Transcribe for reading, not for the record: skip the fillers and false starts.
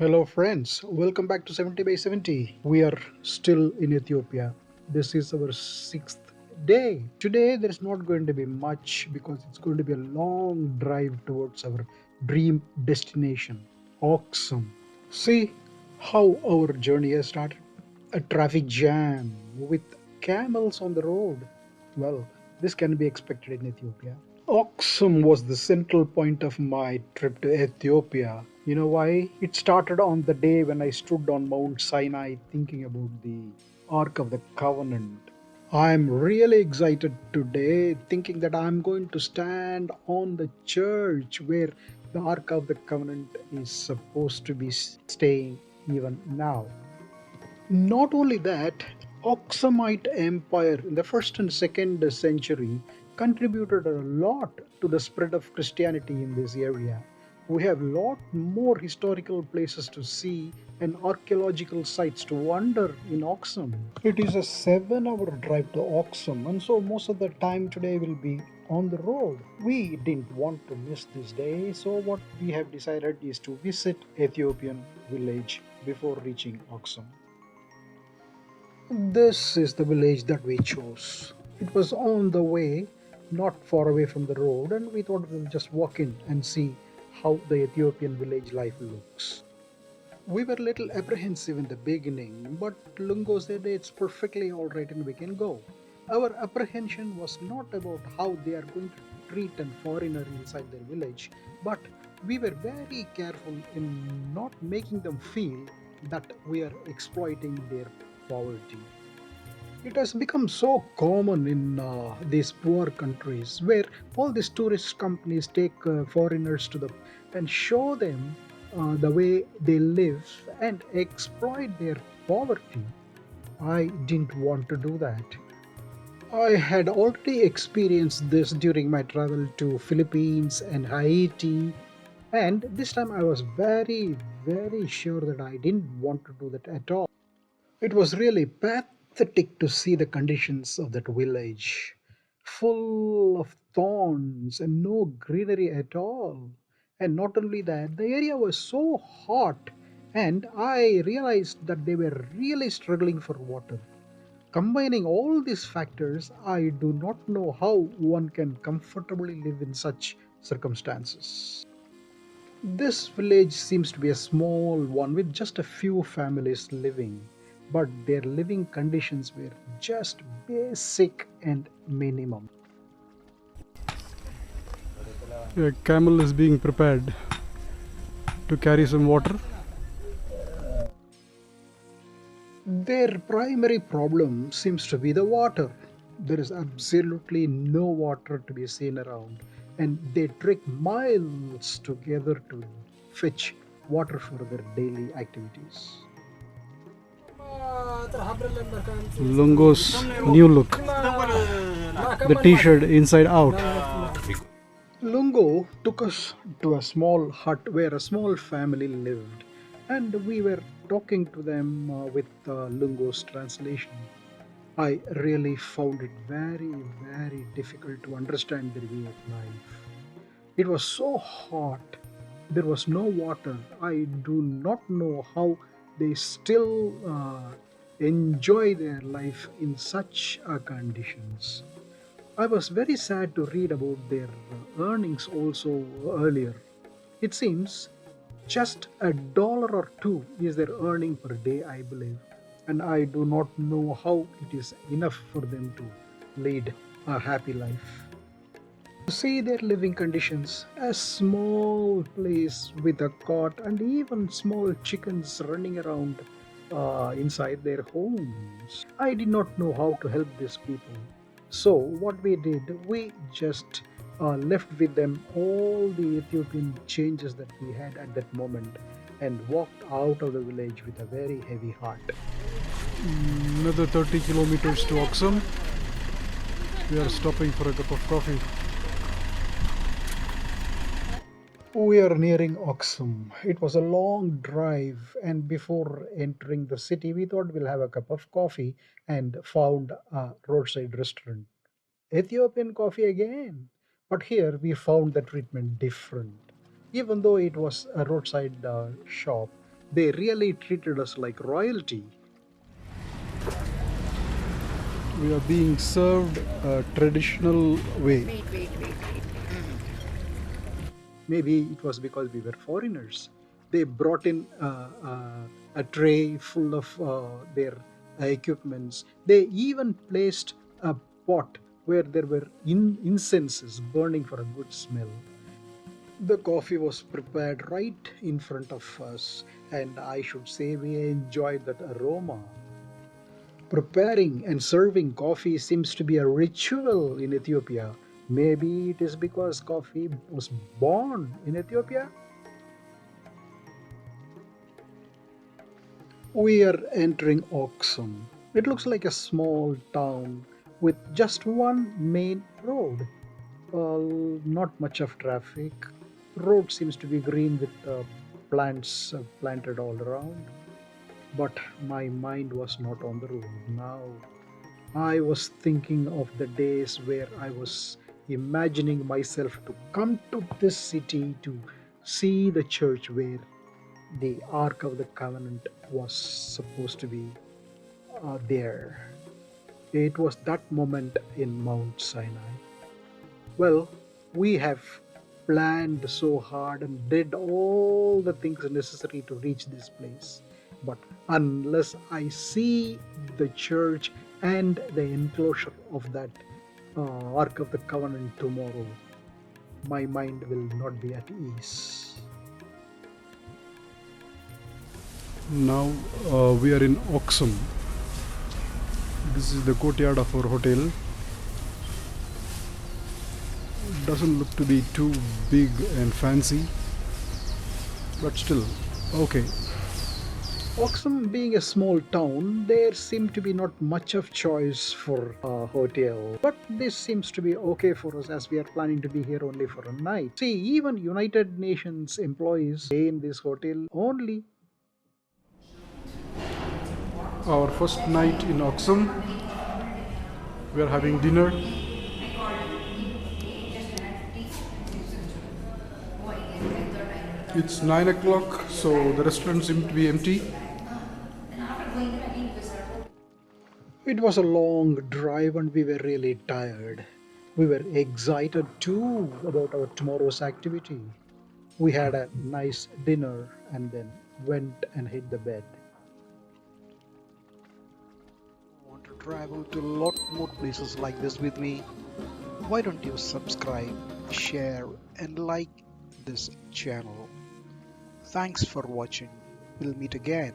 Hello, friends. Welcome back to 70 by 70. We are still in Ethiopia. This is our sixth day. Today, there's not going to be much because it's going to be a long drive towards our dream destination, Oxum. See how our journey has started. A traffic jam with camels on the road. Well, this can be expected in Ethiopia. Oxum was the central point of my trip to Ethiopia. You know why? It started on the day when I stood on Mount Sinai thinking about the Ark of the Covenant. I'm really excited today thinking that I'm going to stand on the church where the Ark of the Covenant is supposed to be staying even now. Not only that, Oxumite Empire in the first and second century contributed a lot to the spread of Christianity in this area. We have a lot more historical places to see and archaeological sites to wander in Oxum. It is a 7 hour drive to Oxum, and so most of the time today will be on the road. We didn't want to miss this day, so what we have decided is to visit Ethiopian village before reaching Oxum. This is the village that we chose. It was on the way, not far away from the road, and we thought we'll just walk in and see how the Ethiopian village life looks. We were a little apprehensive in the beginning, but Lungo said it's perfectly alright and we can go. Our apprehension was not about how they are going to treat a foreigner inside their village, but we were very careful in not making them feel that we are exploiting their poverty. It has become so common in these poor countries where all these tourist companies take foreigners to the and show them the way they live and exploit their poverty. I didn't want to do that. I had already experienced this during my travel to Philippines and Haiti, and this time I was very sure that I didn't want to do that at all. It was really pathetic to see the conditions of that village, full of thorns and no greenery at all. And not only that, the area was so hot, and I realized that they were really struggling for water. Combining all these factors, I do not know how one can comfortably live in such circumstances. This village seems to be a small one with just a few families living, but their living conditions were just basic and minimum. A camel is being prepared to carry some water. Their primary problem seems to be the water. There is absolutely no water to be seen around, and they trek miles together to fetch water for their daily activities. Lungo's new look. The t-shirt inside out. Lungo took us to a small hut where a small family lived, and we were talking to them with Lungo's translation. I really found it very difficult to understand their way of life. It was so hot, there was no water. I do not know how they still enjoy their life in such conditions. I was very sad to read about their earnings also earlier. It seems just $1 or two is their earning per day, I believe, and I do not know how it is enough for them to lead a happy life. To see their living conditions, a small place with a cot and even small chickens running around inside their homes. I did not know how to help these people. So, what we did, we just left with them all the Ethiopian changes that we had at that moment and walked out of the village with a very heavy heart. Another 30 kilometers to Oxum. We are stopping for a cup of coffee. We are nearing Oxum. It was a long drive, and before entering the city, we thought we'll have a cup of coffee and found a roadside restaurant. Ethiopian coffee again. But here we found the treatment different. Even though it was a roadside shop, They really treated us like royalty. We are being served a traditional way. Maybe it was because we were foreigners. They brought in a tray full of their equipments. They even placed a pot where there were incenses burning for a good smell. The coffee was prepared right in front of us, and I should say we enjoyed that aroma. Preparing and serving coffee seems to be a ritual in Ethiopia. Maybe it is because coffee was born in Ethiopia. We are entering Oxum. It looks like a small town with just one main road. Not much of traffic. Road seems to be green with plants planted all around. But my mind was not on the road now. I was thinking of the days where I was imagining myself to come to this city to see the church where the Ark of the Covenant was supposed to be there. It was that moment in Mount Sinai. Well, we have planned so hard and did all the things necessary to reach this place. But unless I see the church and the enclosure of that Ark of the Covenant tomorrow, my mind will not be at ease. Now we are in Oxum. This is the courtyard of our hotel. Doesn't look to be too big and fancy, but still okay. Oxum being a small town, there seemed to be not much of choice for a hotel. But this seems to be okay for us as we are planning to be here only for a night. See, even United Nations employees stay in this hotel only. Our first night in Oxum. We are having dinner. It's 9 o'clock, so the restaurant seems to be empty. It was a long drive and we were really tired. We were excited too about our tomorrow's activity. We had a nice dinner and then went and hit the bed. Want to travel to a lot more places like this with me? Why don't you subscribe, share, and like this channel? Thanks for watching. We'll meet again.